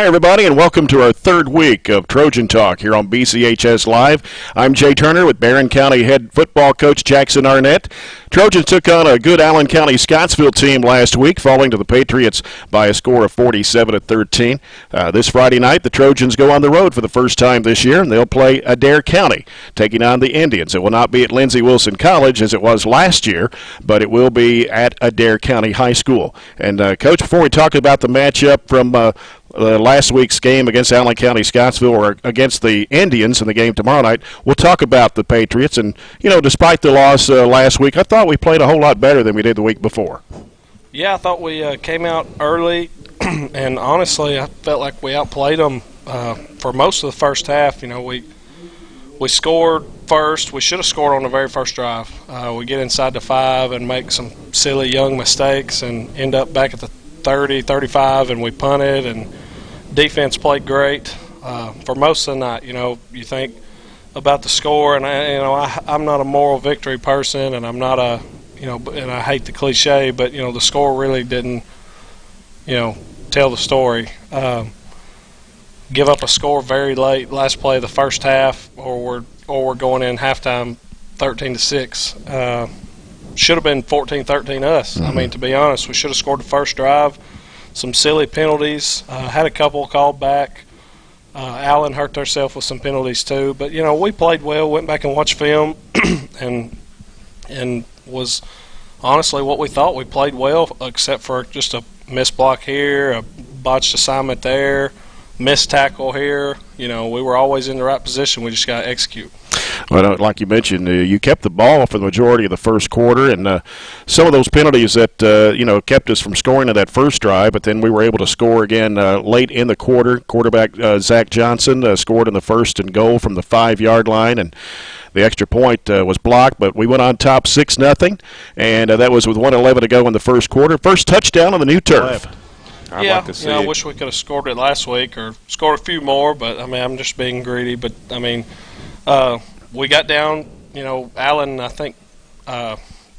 Hi, everybody, and welcome to our third week of Trojan Talk here on BCHS Live. I'm Jay Turner with Barron County head football coach Jackson Arnett. Trojans took on a good Allen County Scottsville team last week, falling to the Patriots by a score of 47-13. This Friday night, the Trojans go on the road for the first time this year, and they'll play Adair County, taking on the Indians. It will not be at Lindsey Wilson College as it was last year, but it will be at Adair County High School. And, Coach, before we talk about the matchup from last week's game against Allen County Scottsville or against the Indians in the game tomorrow night, we'll talk about the Patriots. And, you know, despite the loss last week, I thought we played a whole lot better than we did the week before. Yeah, I thought we came out early, and honestly, I felt like we outplayed them for most of the first half. You know, we scored first. We should have scored on the very first drive. We get inside the 5 and make some silly young mistakes and end up back at the 30, 35, and we punted, and defense played great for most of the night. You know, you think about the score, and I'm not a moral victory person, and I'm not a, you know, and I hate the cliche, but, you know, the score really didn't, you know, tell the story. Give up a score very late, last play of the first half, or we're going in halftime 13-6. Should have been 14-13 us. I mean, to be honest, we should have scored the first drive. Some silly penalties. Had a couple called back. Allen hurt themselves with some penalties too. But, you know, we played well, went back and watched film, and was honestly what we thought. We played well, except for just a missed block here, a botched assignment there, missed tackle here. You know, we were always in the right position. We just got to execute. Well, like you mentioned, you kept the ball for the majority of the first quarter, and some of those penalties that, you know, kept us from scoring in that first drive, but then we were able to score again late in the quarter. Quarterback Zach Johnson scored in the first and goal from the 5-yard line, and the extra point was blocked, but we went on top 6-0, and that was with 1:11 to go in the first quarter. First touchdown on the new turf. I'd like to see I wish we could have scored it last week or scored a few more, but, I mean, I'm just being greedy. But, I mean, we got down, you know, Allen, I think,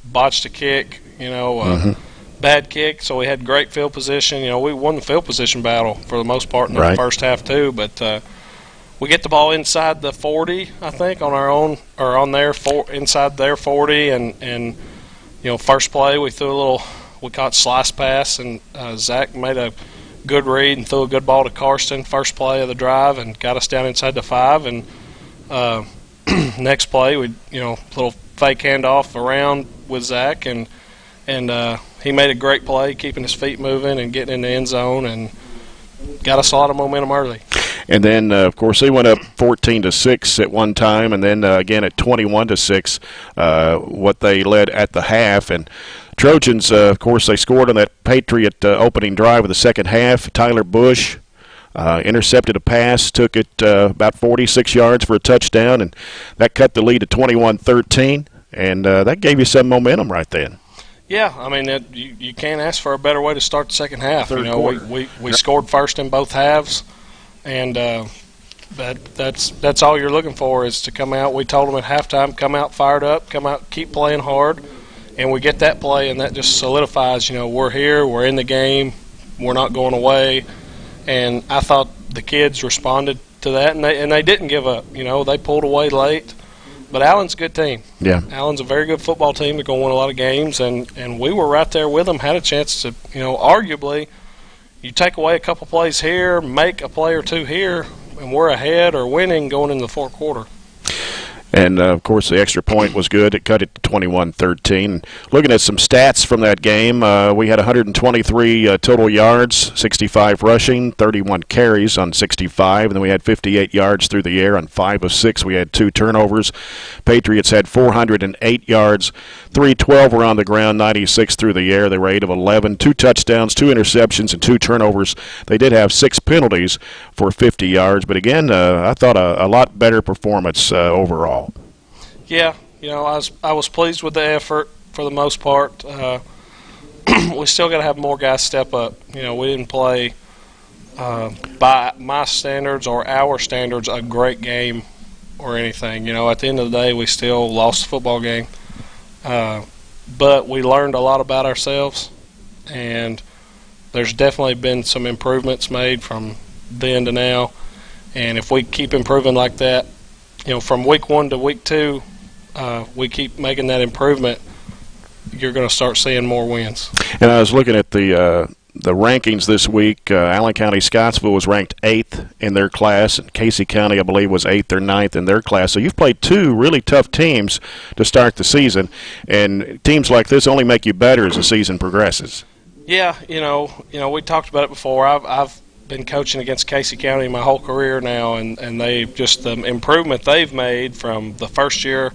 botched a kick, you know, bad kick, so we had great field position. You know, we won the field position battle for the most part in the first half too, but we get the ball inside the 40, I think, on our own, or on their inside their 40, and you know, first play we threw a little, we caught slice pass, and Zach made a good read and threw a good ball to Karsten, first play of the drive, and got us down inside the 5, and next play, we, you know, little fake handoff around with Zach, and he made a great play, keeping his feet moving and getting in the end zone, and got us a lot of momentum early. And then, of course, they went up 14-6 at one time, and then again at 21-6, what they led at the half. And Trojans, of course, they scored on that Patriot opening drive of the second half. Tyler Bush intercepted a pass, took it about 46 yards for a touchdown, and that cut the lead to 21-13, and that gave you some momentum right then. Yeah, I mean, you can't ask for a better way to start the second half. You know, we scored first in both halves, and that's all you're looking for is to come out. We told them at halftime, come out fired up, come out, keep playing hard, and we get that play, and that just solidifies, you know, we're here, we're in the game, we're not going away. And I thought the kids responded to that, and they didn't give up. You know, they pulled away late. But Allen's a good team. Yeah. Allen's a very good football team. They're going to win a lot of games, and we were right there with them, had a chance to, you know, arguably, you take away a couple plays here, make a play or two here, and we're ahead or winning going into the fourth quarter. And, of course, the extra point was good. It cut it to 21-13. Looking at some stats from that game, we had 123 total yards, 65 rushing, 31 carries on 65, and then we had 58 yards through the air on 5 of 6. We had 2 turnovers. Patriots had 408 yards, 312 were on the ground, 96 through the air. They were 8 of 11, 2 touchdowns, 2 interceptions, and 2 turnovers. They did have 6 penalties for 50 yards, but again, I thought a lot better performance overall. Yeah, you know, I was pleased with the effort for the most part. We still got to have more guys step up. You know, we didn't play by my standards or our standards a great game or anything. You know, at the end of the day, we still lost the football game. But we learned a lot about ourselves, and there's definitely been some improvements made from then to now. And if we keep improving like that, from week 1 to week 2, we keep making that improvement, you're going to start seeing more wins. And I was looking at the rankings this week. Allen County Scottsville was ranked 8th in their class, and Casey County, I believe, was 8th or 9th in their class. So you've played 2 really tough teams to start the season, and teams like this only make you better as the season progresses. Yeah, we talked about it before. I've been coaching against Casey County my whole career now, and they just the improvement they've made from the first year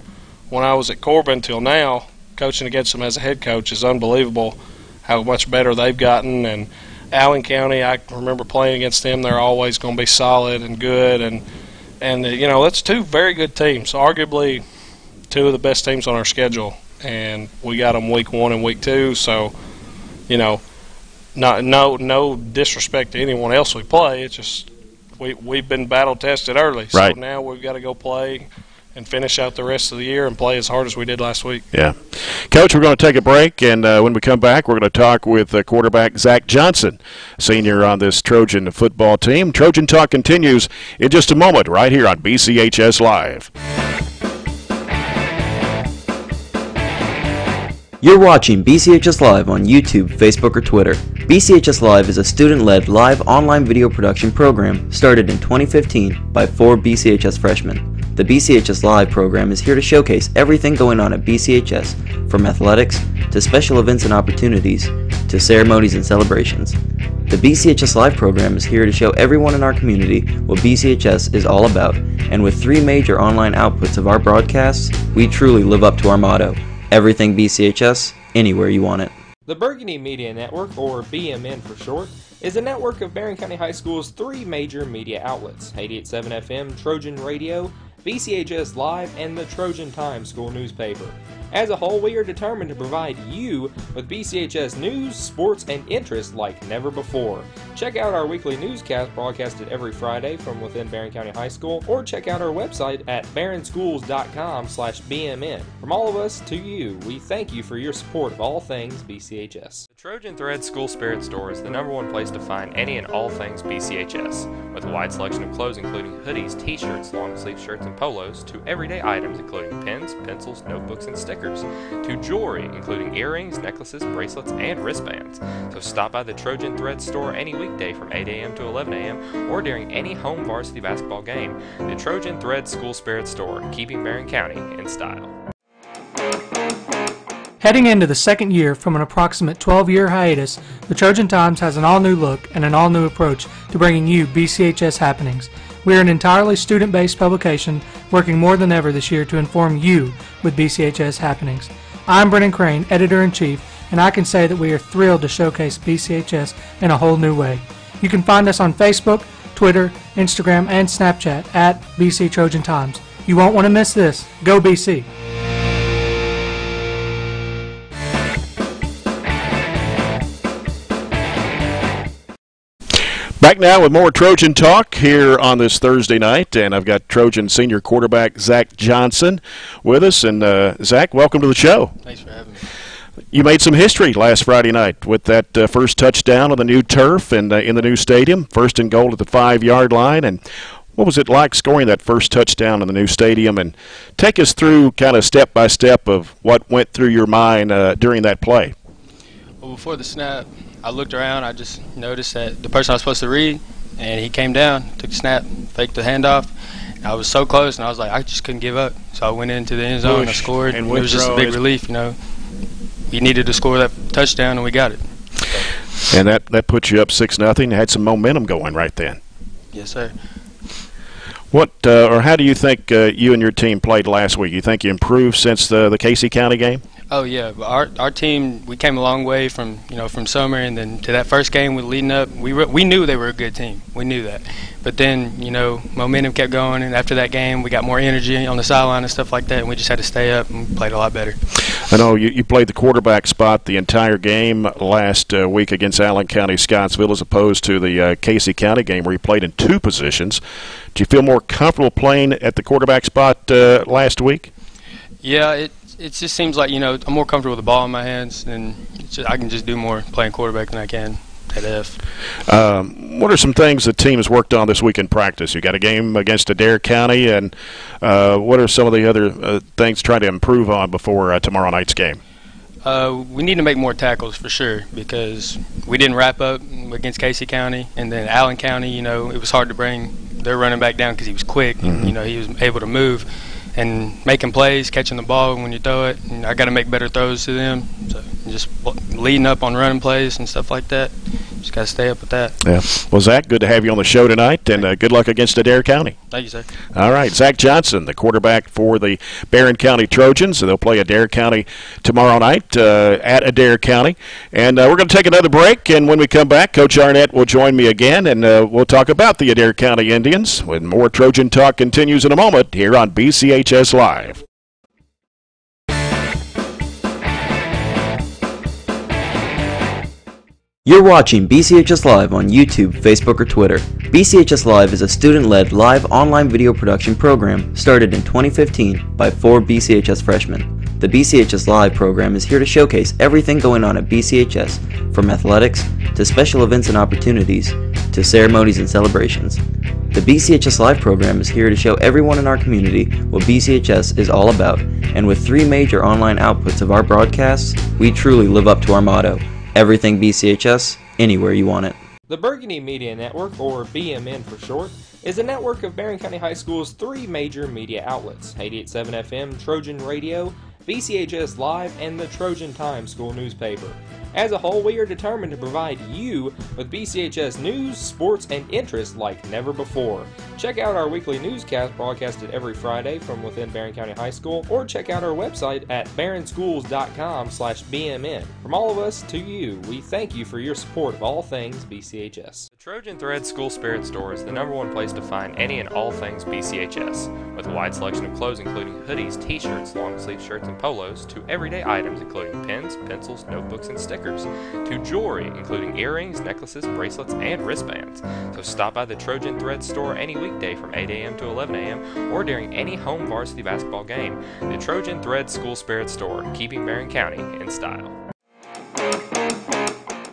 when I was at Corbin till now, coaching against them as a head coach is unbelievable. How much better they've gotten. And Allen County, I remember playing against them. They're always going to be solid and good, and that's 2 very good teams, arguably 2 of the best teams on our schedule, and we got them week 1 and week 2. So, no disrespect to anyone else we play. It's just we've been battle tested early, so right. Now we've got to go play and finish out the rest of the year and play as hard as we did last week. Yeah. Coach, we're going to take a break, and when we come back, we're going to talk with quarterback Zach Johnson, senior on this Trojan football team. Trojan Talk continues in just a moment right here on BCHS Live. You're watching BCHS Live on YouTube, Facebook, or Twitter. BCHS Live is a student-led live online video production program started in 2015 by 4 BCHS freshmen. The BCHS Live program is here to showcase everything going on at BCHS, from athletics to special events and opportunities to ceremonies and celebrations. The BCHS Live program is here to show everyone in our community what BCHS is all about, and with 3 major online outputs of our broadcasts, we truly live up to our motto, everything BCHS, anywhere you want it. The Burgundy Media Network, or BMN for short, is a network of Barron County High School's 3 major media outlets, 88.7 FM, Trojan Radio, BCHS Live, and the Trojan Times school newspaper. As a whole, we are determined to provide you with BCHS news, sports, and interest like never before. Check out our weekly newscast broadcasted every Friday from within Barron County High School, or check out our website at barronschools.com/BMN. From all of us to you, we thank you for your support of all things BCHS. The Trojan Thread School Spirit Store is the #1 place to find any and all things BCHS, with a wide selection of clothes including hoodies, t-shirts, long-sleeve shirts, and polos, to everyday items including pens, pencils, notebooks, and stickers, to jewelry including earrings, necklaces, bracelets, and wristbands. So stop by the Trojan Thread store any weekday from 8 a.m. to 11 a.m. or during any home varsity basketball game. The Trojan Thread School Spirit Store, keeping Barron County in style. Heading into the second year from an approximate 12-year hiatus, the Trojan Times has an all-new look and an all-new approach to bringing you BCHS happenings. We are an entirely student-based publication working more than ever this year to inform you with BCHS happenings. I'm Brennan Crane, Editor-in-Chief, and I can say that we are thrilled to showcase BCHS in a whole new way. You can find us on Facebook, Twitter, Instagram, and Snapchat at BC Trojan Times. You won't want to miss this. Go BC! Back now with more Trojan Talk here on this Thursday night, and I've got Trojan senior quarterback Zach Johnson with us. And Zach, welcome to the show. Thanks for having me. You made some history last Friday night with that first touchdown on the new turf and in the new stadium, first and goal at the 5-yard line. And what was it like scoring that first touchdown in the new stadium? And take us through kind of step by step of what went through your mind during that play. Well, before the snap, I looked around. I just noticed that the person I was supposed to read, and he came down, took the snap, faked the handoff. And I was so close, and I was like, I just couldn't give up. So I went into the end zone and I scored. And it was just a big relief, you know. We needed to score that touchdown, and we got it. And that put you up 6-0. Had some momentum going right then. Yes, sir. What or how do you think you and your team played last week? You think you improved since the Casey County game? Oh yeah, our team, we came a long way from summer, and then to that first game with leading up, we knew they were a good team. We knew that, but then momentum kept going, and after that game, we got more energy on the sideline and stuff like that, and we just had to stay up and played a lot better. I know you played the quarterback spot the entire game last week against Allen County Scottsville, as opposed to the Casey County game where you played in 2 positions. Do you feel more comfortable playing at the quarterback spot last week? Yeah, it just seems like, I'm more comfortable with the ball in my hands, and I can just do more playing quarterback than I can at F. What are some things the team has worked on this week in practice? You got a game against Adair County, and what are some of the other things trying to improve on before tomorrow night's game? We need to make more tackles for sure, because we didn't wrap up against Casey County, and then Allen County, it was hard to bring their running back down because he was quick. Mm-hmm. He was able to move and making plays, catching the ball when you throw it. And I got to make better throws to them. So just leading up on running plays and stuff like that. Just got to stay up with that. Yeah. Well, Zach, good to have you on the show tonight, and good luck against Adair County. Thank you, sir. All right, Zach Johnson, the quarterback for the Barron County Trojans. So they'll play Adair County tomorrow night at Adair County. And we're going to take another break, and when we come back, Coach Arnett will join me again, and we'll talk about the Adair County Indians. When more Trojan Talk continues in a moment here on BCHS Live. You're watching BCHS Live on YouTube, Facebook, or Twitter. BCHS Live is a student-led live online video production program started in 2015 by 4 BCHS freshmen. The BCHS Live program is here to showcase everything going on at BCHS, from athletics to special events and opportunities to ceremonies and celebrations. The BCHS Live program is here to show everyone in our community what BCHS is all about, and with 3 major online outputs of our broadcasts, we truly live up to our motto: everything BCHS, anywhere you want it. The Burgundy Media Network, or BMN for short, is a network of Barron County High School's 3 major media outlets: 88.7 FM, Trojan Radio, BCHS Live, and the Trojan Times school newspaper. As a whole, we are determined to provide you with BCHS news, sports, and interest like never before. Check out our weekly newscast broadcasted every Friday from within Barron County High School, or check out our website at barronschools.com/BMN. From all of us to you, we thank you for your support of all things BCHS. The Trojan Thread School Spirit Store is the #1 place to find any and all things BCHS, with a wide selection of clothes including hoodies, t-shirts, long-sleeve shirts, and polos, to everyday items including pens, pencils, notebooks, and stickers, to jewelry including earrings, necklaces, bracelets, and wristbands. So stop by the Trojan Thread Store any weekday from 8 a.m. to 11 a.m. or during any home varsity basketball game. The Trojan Thread School Spirit Store, keeping Barron County in style.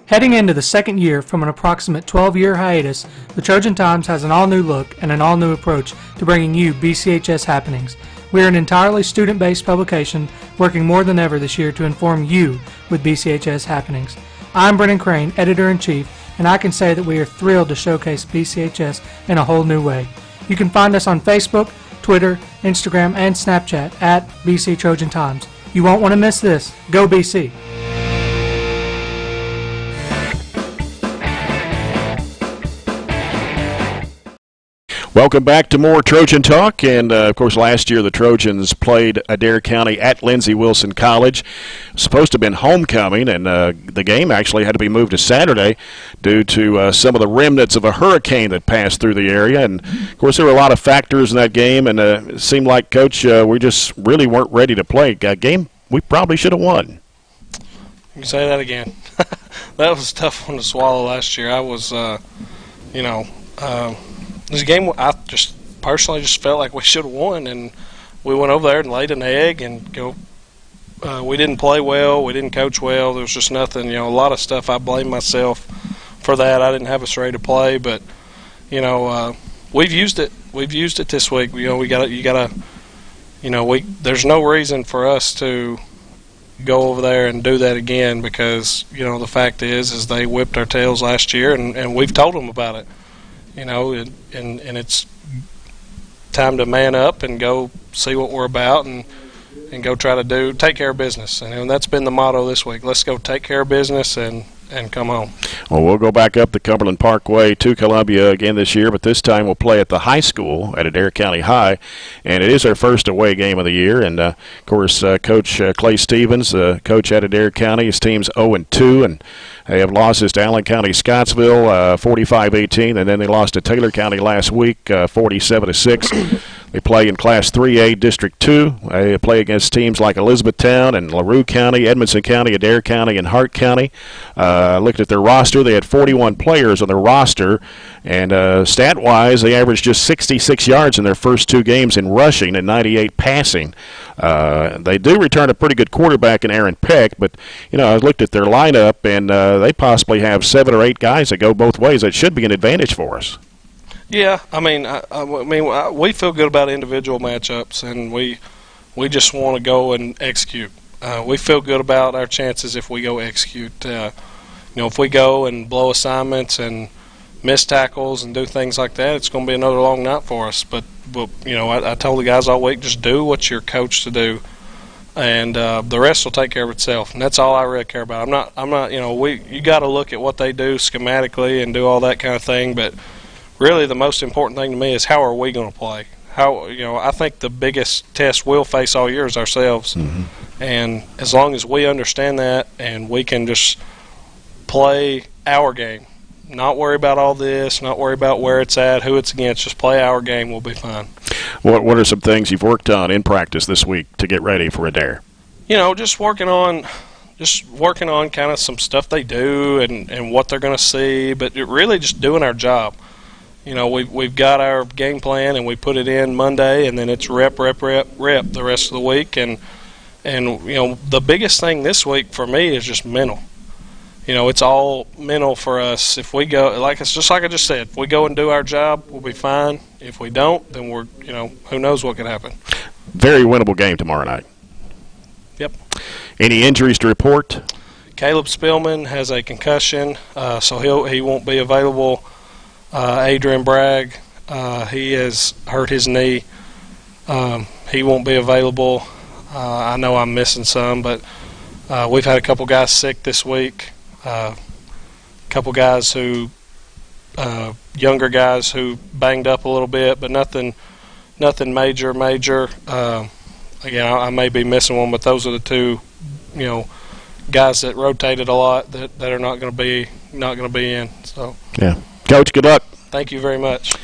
Heading into the second year from an approximate 12-year hiatus, the Trojan Times has an all-new look and an all-new approach to bringing you BCHS happenings. We are an entirely student-based publication working more than ever this year to inform you with BCHS happenings. I'm Brennan Crane, Editor-in-Chief, and I can say that we are thrilled to showcase BCHS in a whole new way. You can find us on Facebook, Twitter, Instagram, and Snapchat at BC Trojan Times. You won't want to miss this. Go BC! Welcome back to more Trojan Talk, and of course last year the Trojans played Adair County at Lindsey Wilson College. Supposed to have been homecoming, and the game actually had to be moved to Saturday due to some of the remnants of a hurricane that passed through the area. And of course there were a lot of factors in that game, and it seemed like, Coach, we just really weren't ready to play a game we probably should have won. You can say that again. That was a tough one to swallow last year. I was, this game, I just personally just felt like we should have won, and we went over there and laid an egg, and we didn't play well, we didn't coach well. There was just nothing, a lot of stuff. I blame myself for that. I didn't have us ready to play, but we've used it. We've used it this week. There's no reason for us to go over there and do that again, because the fact is they whipped our tails last year, and we've told them about it. And it's time to man up and go see what we're about, and go try to take care of business. And that's been the motto this week. Let's go take care of business and come home. Well, we'll go back up the Cumberland Parkway to Columbia again this year, but this time we'll play at the high school at Adair County High, and it is our first away game of the year. And, of course, Coach Clay Stevens, coach at Adair County, his team's 0-2, and they have losses to Allen County Scottsville 45-18, and then they lost to Taylor County last week 47-6. They play in Class 3A District 2. They play against teams like Elizabethtown and LaRue County, Edmonson County, Adair County, and Hart County. Looked at their roster. They had 41 players on their roster, and stat-wise, they averaged just 66 yards in their first 2 games in rushing and 98 passing. They do return a pretty good quarterback in Aaron Peck, but, I looked at their lineup, and they possibly have 7 or 8 guys that go both ways. That should be an advantage for us. Yeah, we feel good about individual matchups, and we just want to go and execute. We feel good about our chances if we go execute. If we go and blow assignments and miss tackles and do things like that, it's going to be another long night for us. But I told the guys all week, just do what you're coached to do, and the rest will take care of itself. And that's all I really care about. I'm not. You got to look at what they do schematically and do all that kind of thing, but really, the most important thing to me is how are we going to play? I think the biggest test we'll face all year is ourselves. Mm-hmm. And as long as we understand that and we can just play our game, not worry about all this, not worry about where it's at, who it's against, just play our game, we'll be fine. What are some things you've worked on in practice this week to get ready for Adair? Just working on kind of some stuff they do and what they're going to see, but really just doing our job. We've got our game plan and we put it in Monday, and then it's rep the rest of the week. And the biggest thing this week for me is just mental. It's all mental for us. If we go, it's just like I just said, if we go and do our job, we'll be fine. If we don't, then we're, who knows what could happen. Very winnable game tomorrow night. Yep. Any injuries to report? Caleb Spillman has a concussion, so he won't be available. Adrian Bragg, he has hurt his knee. He won't be available. I know I'm missing some, but we've had a couple guys sick this week. A couple guys younger guys who banged up a little bit, but nothing major. Again, I may be missing one, but those are the 2, guys that rotated a lot that are not going to be in. So yeah. Coach, good luck. Thank you very much.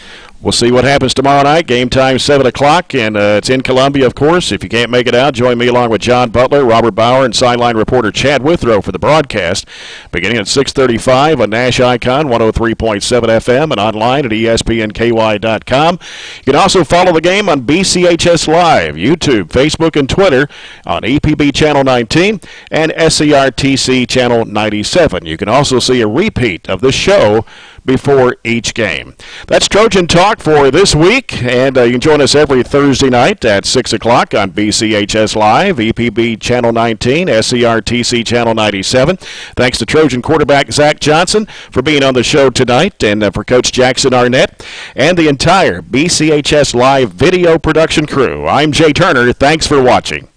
We'll see what happens tomorrow night. Game time 7 o'clock, and it's in Columbia, of course. If you can't make it out, join me along with John Butler, Robert Bauer, and sideline reporter Chad Withrow for the broadcast, beginning at 6:35 on Nash Icon 103.7 FM and online at espnky.com. You can also follow the game on BCHS Live, YouTube, Facebook, and Twitter on EPB Channel 19 and SCRTC Channel 97. You can also see a repeat of the show before each game. That's Trojan Talk for this week, and you can join us every Thursday night at 6 o'clock on BCHS Live, EPB Channel 19, SCRTC Channel 97. Thanks to Trojan quarterback Zach Johnson for being on the show tonight, and for Coach Jackson Arnett and the entire BCHS Live video production crew. I'm Jay Turner. Thanks for watching.